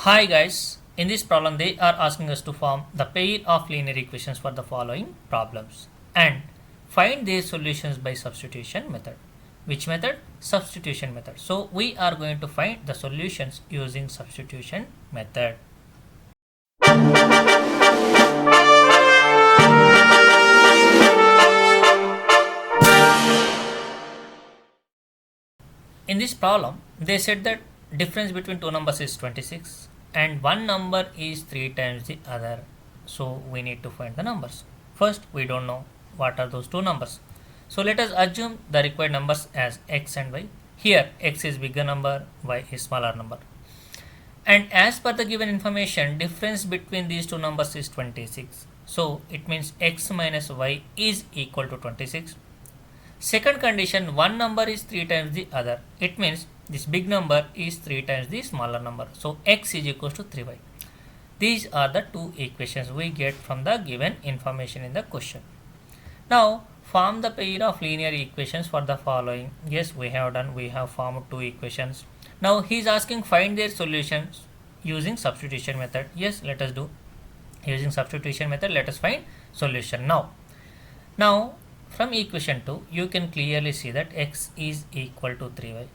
Hi guys, in this problem they are asking us to form the pair of linear equations for the following problems and find their solutions by substitution method. Which method? Substitution method. So we are going to find the solutions using substitution method. In this problem, they said that difference between two numbers is 26 and one number is 3 times the other. So we need to find the numbers. First, we don't know what are those two numbers. So let us assume the required numbers as x and y. Here x is bigger number, y is smaller number. And as per the given information, difference between these two numbers is 26. So it means x minus y is equal to 26. Second condition, one number is 3 times the other. It means this big number is 3 times the smaller number. So x is equals to 3y. These are the two equations we get from the given information in the question. Now form the pair of linear equations for the following. Yes, we have done. We have formed two equations. Now he is asking find their solutions using substitution method. Yes, let us do. Using substitution method, let us find solution now. Now from equation 2, you can clearly see that x is equal to 3y.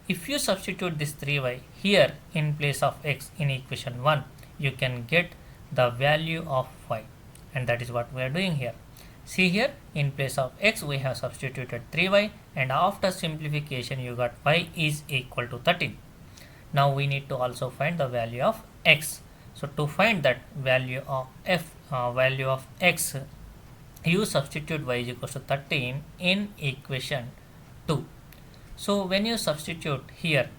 If you substitute this 3y here in place of x in equation 1, you can get the value of y, and that is what we are doing here. See here, in place of x we have substituted 3y, and after simplification you got y is equal to 13. Now we need to also find the value of x. So to find that value of x, you substitute y is equal to 13 in equation 2. So when you substitute here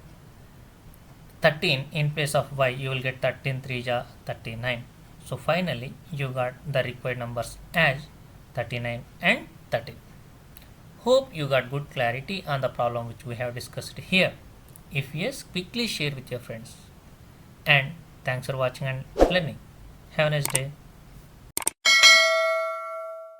13 in place of y, you will get 13 3 ja 39. So finally you got the required numbers as 39 and 13. Hope you got good clarity on the problem which we have discussed here. If yes, quickly share with your friends. And thanks for watching and learning. Have a nice day.